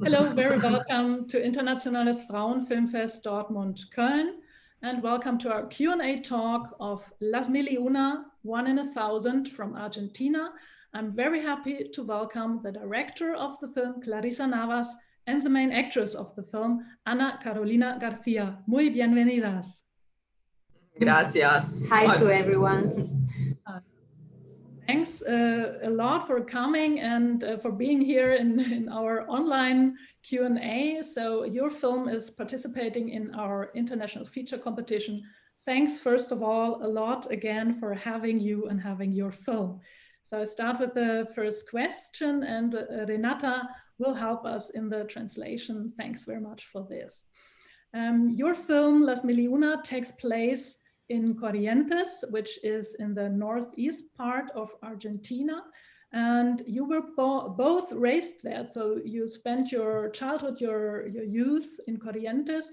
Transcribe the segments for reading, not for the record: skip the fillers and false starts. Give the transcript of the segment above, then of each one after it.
Hello, very welcome to Internationales Frauenfilmfest Dortmund+Köln, and welcome to our Q&A talk of Las Mil y Una, One in a Thousand from Argentina. I'm very happy to welcome the director of the film, Clarisa Navas, and the main actress of the film, Ana Carolina García. Muy bienvenidas. Gracias. Hi to everyone. Thanks a lot for coming and for being here in our online Q&A. So your film is participating in our international feature competition. Thanks, first of all, a lot again for having you and having your film. So I start with the first question, and Renata will help us in the translation. Thanks very much for this. Your film, Las Mil y Una, takes place in Corrientes, which is in the northeast part of Argentina. And you were both raised there. So you spent your childhood, your youth in Corrientes.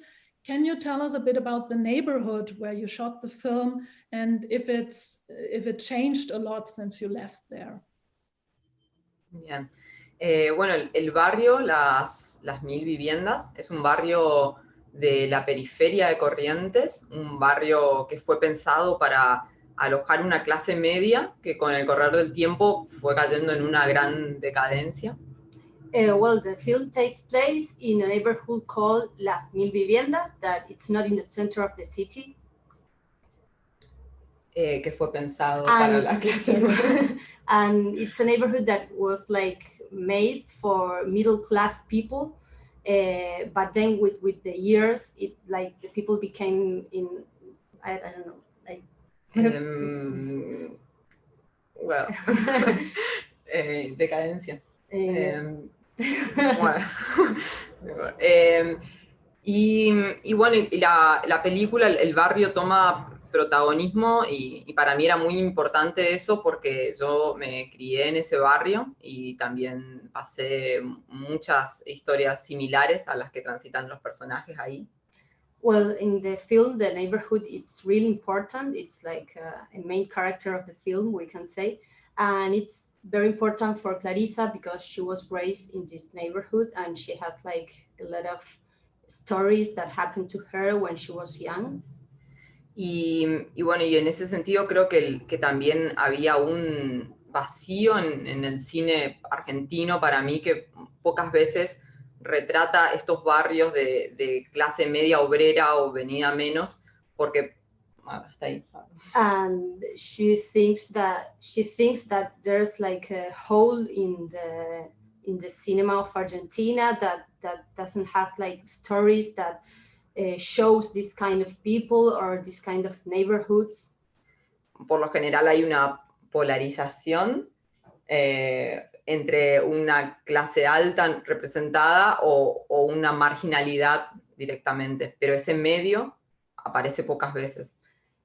Can you tell us a bit about the neighborhood where you shot the film and if it changed a lot since you left there? Bien. Bueno, el barrio, las 1000 viviendas, es un barrio de la periferia de Corrientes, un barrio que fue pensado para alojar una clase media que con el correr del tiempo fue cayendo en una gran decadencia. Well, the film takes place in a neighborhood called Las Mil Viviendas, that it's not in the center of the city. Que fue pensado para la clase media. And it's a neighborhood that was like made for middle class people. But then with the years, it like the people became in, I don't know, like well, decadencia. Bueno. Y bueno, la película, el barrio toma protagonismo y para mí era muy importante eso porque yo me crié en ese barrio y también pasé muchas historias similares a las que transitan los personajes ahí. Well, in the film, the neighborhood, it's really important. It's like a main character of the film, we can say. And it's very important for Clarisa because she was raised in this neighborhood and she has like a lot of stories that happened to her when she was young. Y bueno, y en ese sentido creo que también había un vacío en el cine argentino para mí que pocas veces retrata estos barrios de clase media obrera o venida menos, porque está ahí. And she thinks that there's like a hole in the cinema of Argentina that doesn't have like stories that shows this kind of people or this kind of neighborhoods. Por lo general hay una polarización entre una clase alta representada o una marginalidad directamente, pero ese medio aparece pocas veces.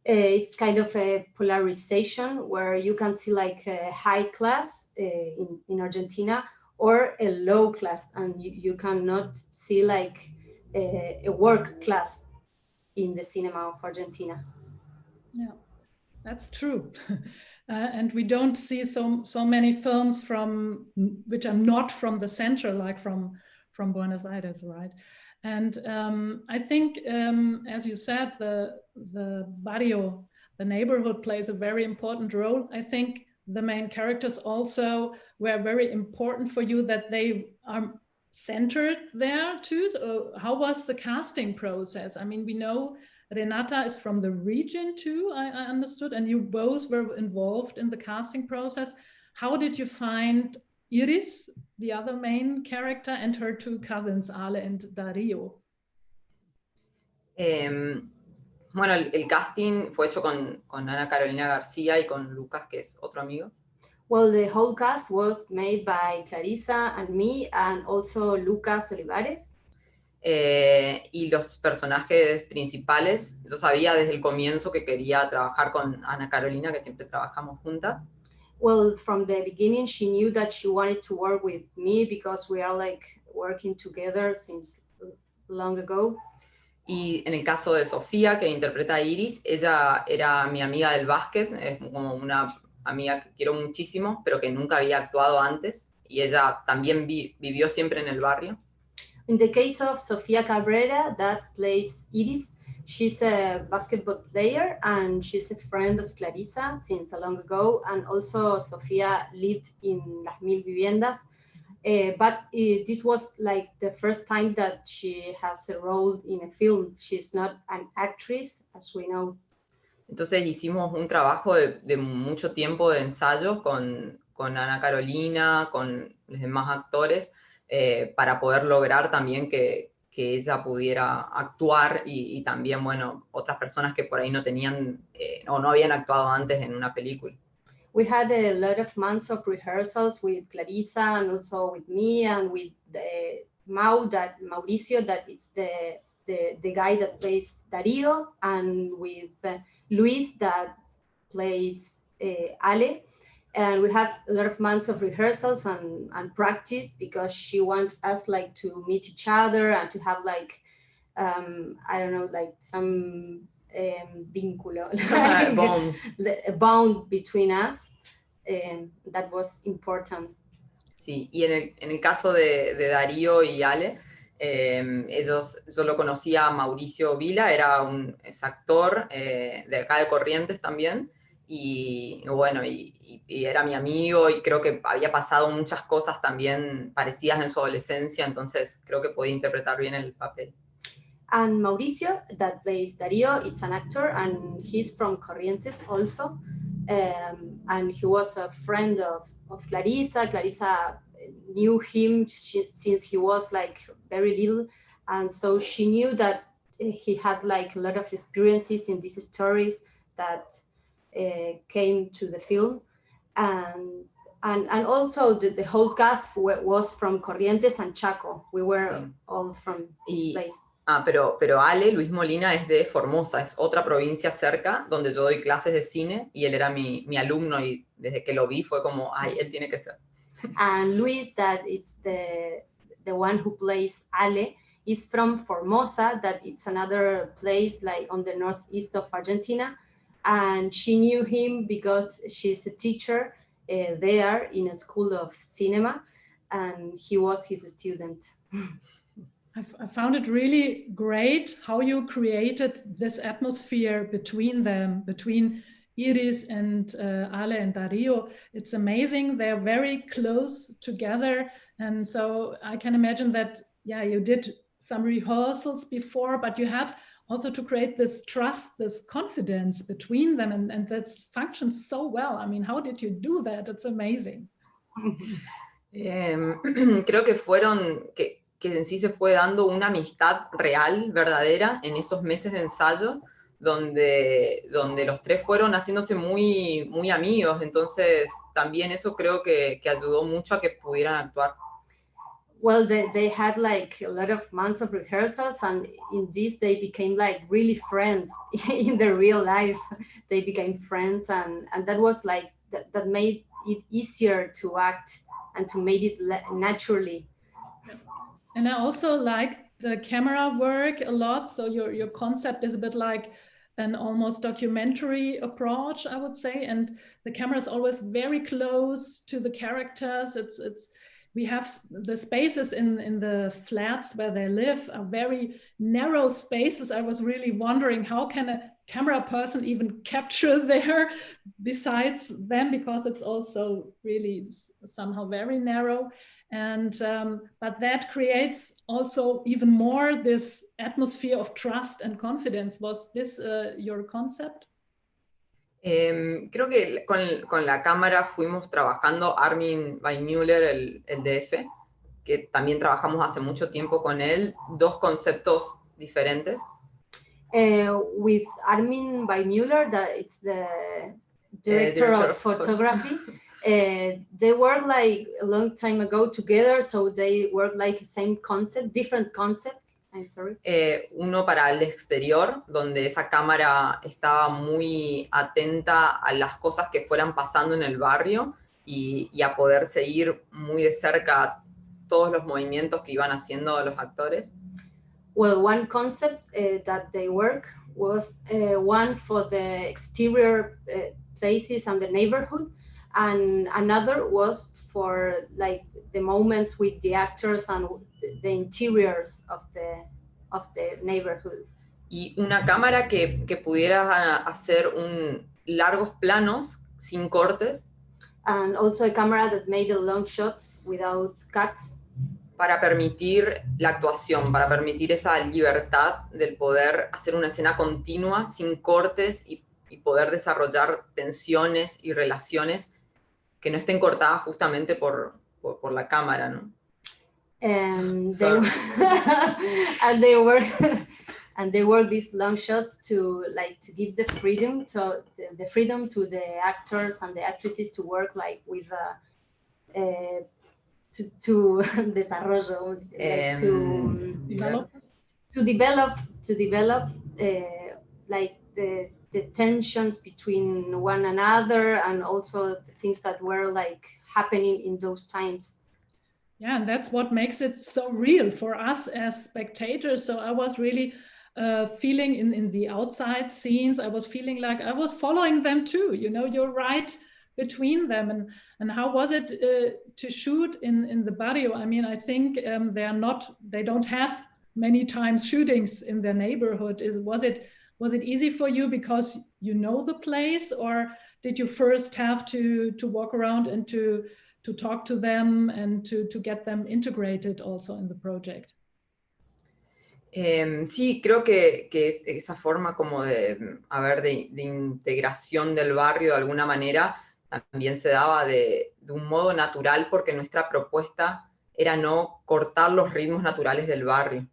It's kind of a polarization where you can see like a high class in Argentina or a low class, and you cannot see like a work class in the cinema of Argentina. Yeah, that's true. And we don't see so many films which are not from the center, like from Buenos Aires, right? And I think, as you said, the barrio, the neighborhood plays a very important role. I think the main characters also were very important for you, that they are centered there too. So how was the casting process? I mean, we know Renata is from the region too, I understood, and you both were involved in the casting process. How did you find Iris, the other main character, and her two cousins, Ale and Darío? Bueno, el casting fue hecho con Ana Carolina García y con Lucas, que es otro amigo. Well, the whole cast was made by Clarisa and me, and also Lucas Olivares. Y los personajes principales, yo sabía desde el comienzo que quería trabajar con Ana Carolina, que siempre trabajamos juntas. Well, from the beginning, she knew that she wanted to work with me because we are like working together since long ago. Y en el caso de Sofía, que interpreta a Iris, ella era mi amiga del básquet, es como una amiga que quiero muchísimo, pero que nunca había actuado antes. y ella también vivió siempre en el barrio. In the case of Sofia Cabrera, that plays Iris, she's a basketball player and she's a friend of Clarisa since a long ago. And also Sofia lived in Las Mil Viviendas. But this was like the first time that she has a role in a film. She's not an actress, as we know. Entonces hicimos un trabajo de mucho tiempo de ensayo con Ana Carolina, con los demás actores, para poder lograr también que ella pudiera actuar y también, bueno, otras personas que por ahí no tenían o no habían actuado antes en una película. We had a lot of months of rehearsals with Clarisa and also with me and with Mauricio, that it's the guy that plays Darío, and with Luis that plays Ale. And we had a lot of months of rehearsals and practice because she wants us like to meet each other and to have like, I don't know, like some vínculo, like a bond between us. That was important. Sí, y en el caso de Darío y Ale, yo lo conocía a Mauricio Vila, es actor de acá de Corrientes también, y bueno, y era mi amigo, y creo que había pasado muchas cosas también parecidas en su adolescencia, entonces creo que podía interpretar bien el papel. And Mauricio, that plays Darío, it's an actor, and he's from Corrientes also, and he was a friend of Clarisa. Clarisa knew him since he was like very little, and so she knew that he had like a lot of experiences in these stories that came to the film, and also the whole cast was from Corrientes and Chaco. We were all from this place. Pero Ale, Luis Molina, es de Formosa, es otra provincia cerca donde yo doy clases de cine y él era mi alumno, y desde que lo vi fue como, ay, él tiene que ser. And Luis, that it's the one who plays Ale, is from Formosa, that it's another place like on the northeast of Argentina. And she knew him because she's a teacher there in a school of cinema, and he was his student. I found it really great how you created this atmosphere between them, between Iris and Ale and Darío. It's amazing. They're very close together. And so I can imagine that, yeah, you did some rehearsals before, but you had also to create this trust, this confidence between them, and that functions so well. I mean, how did you do that? It's amazing. Creo que en sí se fue dando una amistad real, verdadera, en esos meses de ensayo, donde los tres fueron haciéndose muy, muy amigos. Entonces también eso creo que ayudó mucho a que pudieran actuar. Well, they had like a lot of months of rehearsals, and in this they became like really friends in their real lives. They became friends, and that was like that made it easier to act and to make it naturally. And I also like the camera work a lot. So your concept is a bit like an almost documentary approach, I would say. And the camera is always very close to the characters. We have the spaces in the flats where they live are very narrow spaces. I was really wondering, how can a camera person even capture there besides them, because it's also really somehow very narrow. And but that creates also even more this atmosphere of trust and confidence. Was this your concept? Creo que con la cámara fuimos trabajando, Armin Weinmüller, el DF, que también trabajamos hace mucho tiempo con él, dos conceptos diferentes. With Armin Weinmüller, that it's the director of photography. They worked like a long time ago together, so they worked like the same concept, different concepts. I'm sorry. Uno para el exterior, donde esa cámara estaba muy atenta a las cosas que fueran pasando en el barrio y a poder seguir muy de cerca todos los movimientos que iban haciendo los actores. Well, one concept that they work was one for the exterior places and the neighborhood, and another was for like the moments with the actors and the interiors of the neighborhood. Y una cámara que pudiera hacer largos planos sin cortes. And also a camera that made long shots without cuts. Para permitir la actuación, para permitir esa libertad del poder hacer una escena continua, sin cortes, y poder desarrollar tensiones y relaciones que no estén cortadas justamente por la cámara, ¿no? And they work these long shots to give the freedom to the actors and the actresses to work like with to desarrollo, to develop like the tensions between one another, and also the things that were like happening in those times. Yeah, and that's what makes it so real for us as spectators. So I was really feeling in the outside scenes, I was feeling like I was following them too. You know, you're right between them. And how was it to shoot in the barrio? I mean, I think they don't have many times shootings in their neighborhood. Was it easy for you because you know the place, or did you first have to walk around and to talk to them and to get them integrated also in the project? Sí, creo que esa forma como de integración del barrio de alguna manera también se daba de un modo natural, porque nuestra propuesta era no cortar los ritmos naturales del barrio.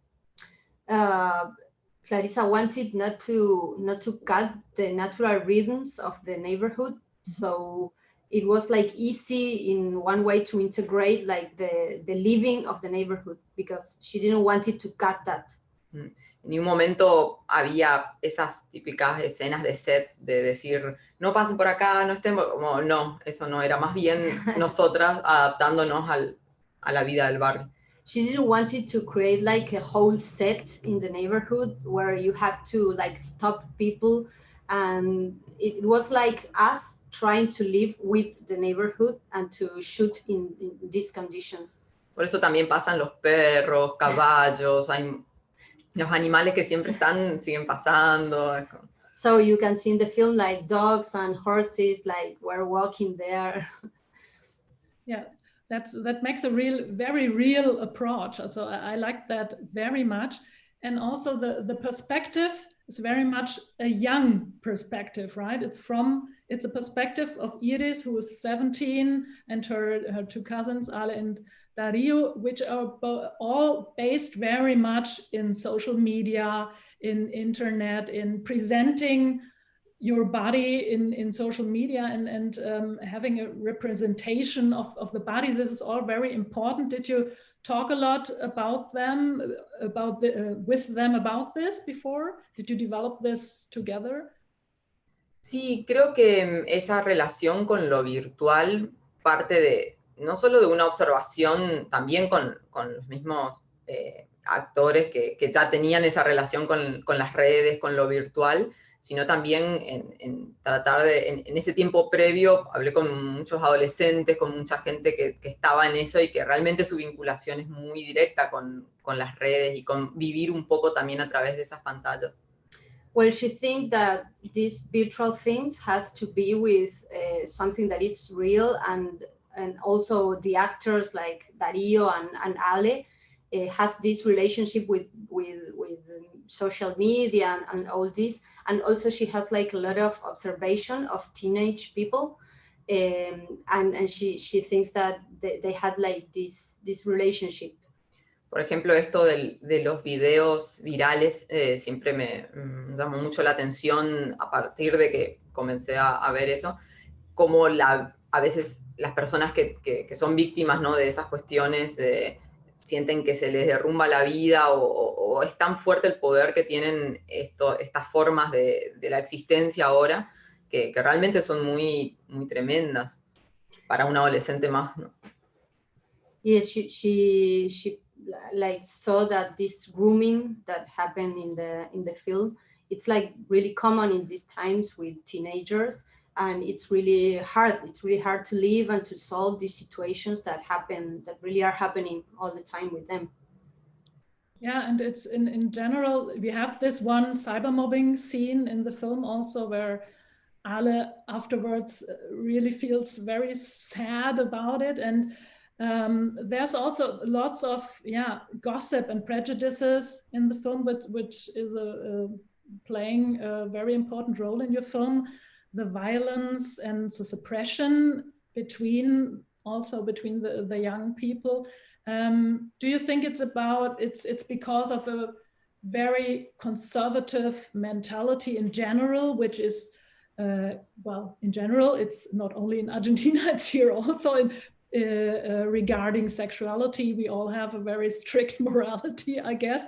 Clarisa wanted not to cut the natural rhythms of the neighborhood, so it was like easy in one way to integrate like the living of the neighborhood, because she didn't want it to cut that. En ningún momento había esas típicas escenas de set de decir, no pasen por acá, no estén, como no, eso no, era más bien nosotras adaptándonos a la vida del barrio. She didn't want it to create like a whole set in the neighborhood where you had to like stop people, and it was like us trying to live with the neighborhood and to shoot in these conditions. Por eso también pasan los perros, caballos, hay los animales que siempre siguen pasando. So you can see in the film like dogs and horses like were walking there. Yeah, that makes a very real approach. So I like that very much. And also the perspective is very much a young perspective, right? It's a perspective of Iris, who is 17, and her two cousins, Ale and Dario, which are all based very much in social media, in internet, in presenting your body in social media, and having a representation of the body. This is all very important. Did you talk a lot about them, with them about this before? Did you develop this together? Sí, creo que esa relación con lo virtual parte no solo de una observación, también con los mismos actores que ya tenían esa relación con las redes, con lo virtual, sino también en tratar en ese tiempo previo, hablé con muchos adolescentes, con mucha gente que estaba en eso, y que realmente su vinculación es muy directa con las redes y con vivir un poco también a través de esas pantallas. Well, she thinks that these virtual things has to be with something that it's real, and also the actors like Dario and Ale has this relationship with social media and all this, and also she has like a lot of observation of teenage people, and she thinks that they had like this relationship. Por ejemplo, esto de los videos virales siempre me llamó mucho la atención a partir de que comencé a ver eso, como a veces las personas que son víctimas, ¿no?, de esas cuestiones sienten que se les derrumba la vida, o es tan fuerte el poder que tienen estas formas de la existencia ahora, que realmente son muy, muy tremendas para un adolescente más, ¿no? Yes, she like saw that this grooming that happened in the film, it's like really common in these times with teenagers, and it's really hard. It's really hard to live and to solve these situations that happen, that really are happening all the time with them. Yeah, and it's in general, we have this one cybermobbing scene in the film also where Ale afterwards really feels very sad about it. And there's also lots of gossip and prejudices in the film, which is playing a very important role in your film. The violence and the suppression between the young people. Do you think it's because of a very conservative mentality in general, which is well, in general, it's not only in Argentina, it's here also regarding sexuality. We all have a very strict morality, I guess,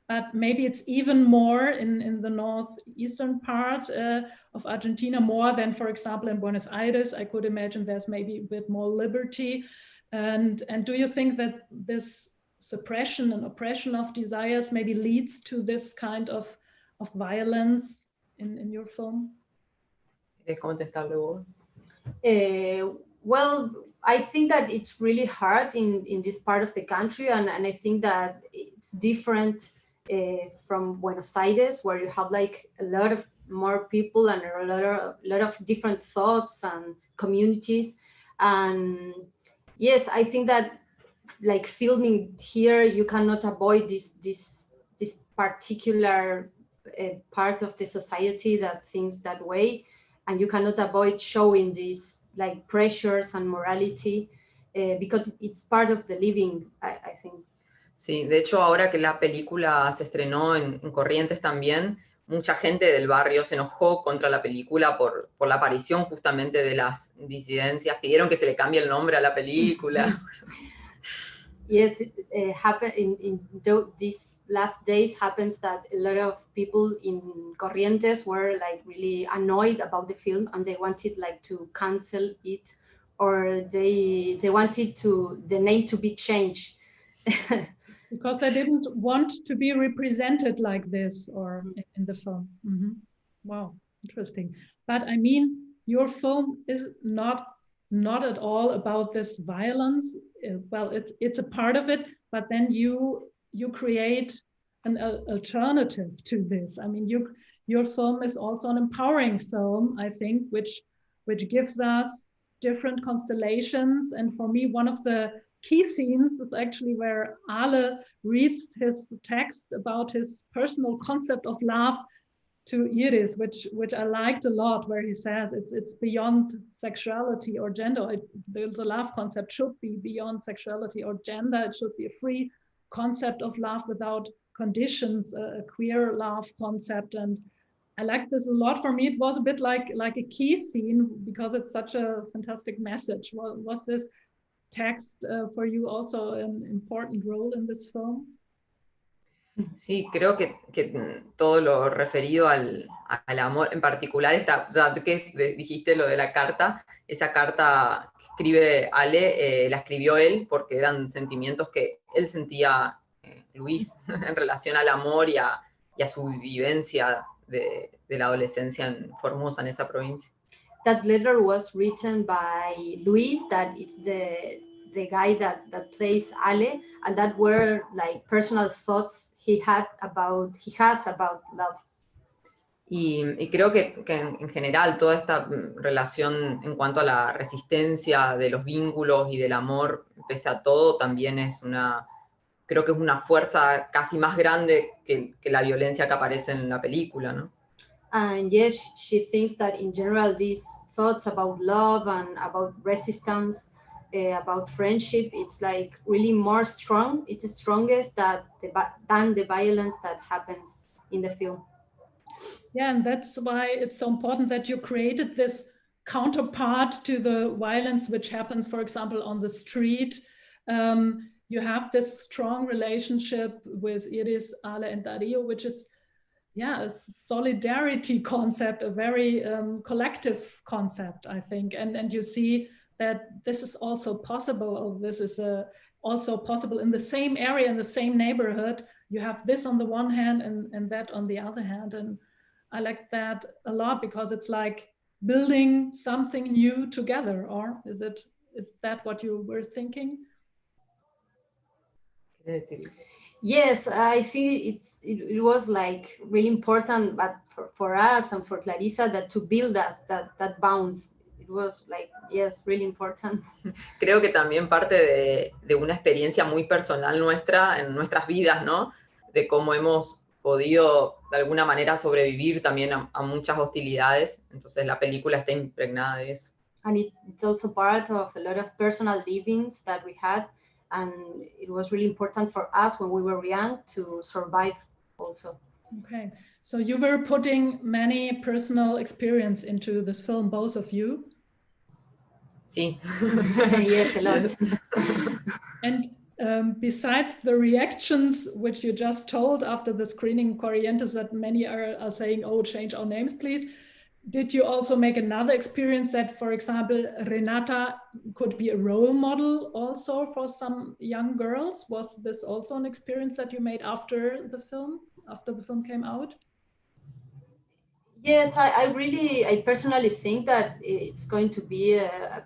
but maybe it's even more in the northeastern part of Argentina, more than, for example, in Buenos Aires. I could imagine there's maybe a bit more liberty. And do you think that this suppression and oppression of desires maybe leads to this kind of violence in your film? Well, I think that it's really hard in this part of the country, and I think that it's different from Buenos Aires, where you have like a lot of more people and a lot of different thoughts and communities. And yes, I think that like filming here, you cannot avoid this particular part of the society that thinks that way, and you cannot avoid showing these like pressures and morality because it's part of the living, I think. Sí, de hecho ahora que la película se estrenó en Corrientes también, mucha gente del barrio se enojó contra la película por la aparición justamente de las disidencias, pidieron que se le cambie el nombre a la película. Yes, it happened in these last days happens that a lot of people in Corrientes were like really annoyed about the film, and they wanted like to cancel it, or they wanted the name to be changed. Because they didn't want to be represented like this or in the film. Mm-hmm. Wow, interesting. But I mean, your film is not at all about this violence. Well, it's a part of it, but then you create an alternative to this. I mean, your film is also an empowering film, I think, which gives us different constellations. And for me, one of the key scenes is actually where Ale reads his text about his personal concept of love to Iris, which I liked a lot, where he says it's beyond sexuality or gender. The love concept should be beyond sexuality or gender. It should be a free concept of love without conditions, a queer love concept. And I liked this a lot. For me, it was a bit like a key scene because it's such a fantastic message. Was this text for you also an important role in this film? Sí, creo que todo lo referido al amor en particular, ya que dijiste lo de la carta, esa carta que escribe Ale, la escribió él porque eran sentimientos que él sentía, Luis, en relación al amor y a su vivencia de la adolescencia en Formosa, en esa provincia. That letter was written by Luis, that it's the guy that plays Ale, and that were like personal thoughts he has about love. Y creo que en general toda esta relación en cuanto a la resistencia de los vínculos y del amor, pese a todo, también creo que es una fuerza casi más grande que la violencia que aparece en la película, ¿no? And yes, she thinks that in general these thoughts about love and about resistance, about friendship, it's like really more strong. It's the strongest than the violence that happens in the film. Yeah, and that's why it's so important that you created this counterpart to the violence which happens, for example, on the street. You have this strong relationship with Iris, Ale, and Dario, which is a solidarity concept, a very collective concept, I think. And you see that this is also possible, or this is also possible in the same area, in the same neighborhood. You have this on the one hand and that on the other hand. And I like that a lot because it's like building something new together, or is that what you were thinking? Yes, I think it was like really important, but for us and for Clarisa, that to build that bounds. It was like, yes, really important. Creo que también parte de una experiencia muy personal nuestra, en nuestras vidas, ¿no? De cómo hemos podido de alguna manera sobrevivir también a muchas hostilidades. Entonces la película está impregnada de eso. And it's also part of a lot of personal livings that we had. And it was really important for us when we were young to survive also. Okay, so you were putting many personal experience into this film, both of you. Sí. Yes, a lot. And besides the reactions which you just told after the screening Corrientes, that many are saying, oh, change our names, please. Did you also make another experience that, for example, Renata could be a role model also for some young girls? Was this also an experience that you made after the film came out? Yes, I personally think that it's going to be a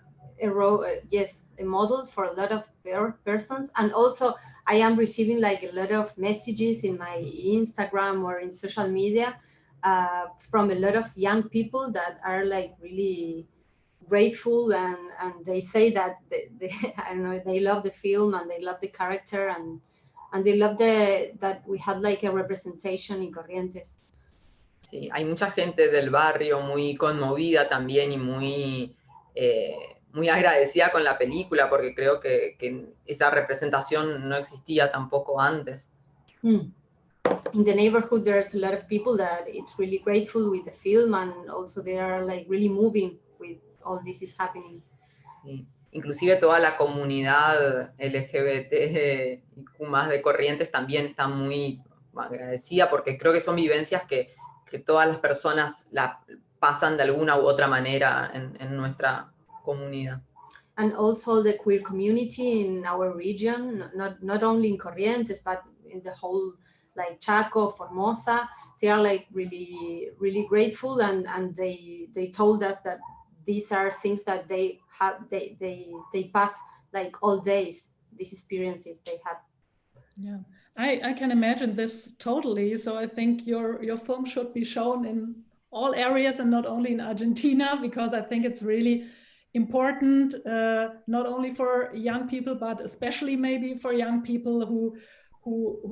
model for a lot of persons. And also I am receiving like a lot of messages in my Instagram or in social media from a lot of young people that are like really grateful, and they say that they I don't know, they love the film and they love the character, and they love that we had like a representation in Corrientes. Sí, hay mucha gente del barrio muy conmovida también y muy agradecida con la película, porque creo que esa representación no existía tampoco antes. In the neighborhood, there's a lot of people that it's really grateful with the film, and also they are like really moving with all this is happening. Sí. Inclusive toda la comunidad LGBTIQ+ de Corrientes también está muy agradecida, porque creo que son vivencias que todas las personas la pasan de alguna u otra manera en nuestra comunidad. And also the queer community in our region, not only in Corrientes, but in the whole like Chaco, Formosa, they are like really, really grateful, and they told us that these are things that they pass like all days, these experiences they have. Yeah, I can imagine this totally. So I think your film should be shown in all areas and not only in Argentina, because I think it's really important, not only for young people, but especially maybe for young people who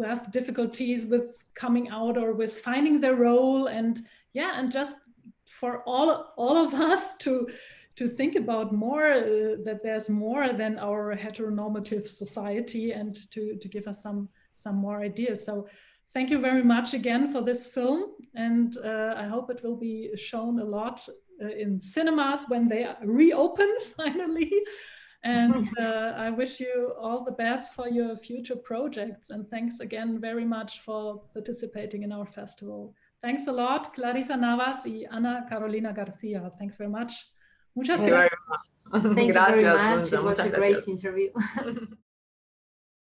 have difficulties with coming out or with finding their role, and just for all of us to think about more, that there's more than our heteronormative society, and to give us some more ideas. So thank you very much again for this film, and I hope it will be shown a lot in cinemas when they reopen finally. And I wish you all the best for your future projects. And thanks again very much for participating in our festival. Thanks a lot, Clarisa Navas y Ana Carolina García. Thanks very much. Muchas gracias. Thank you very much. It was a great interview.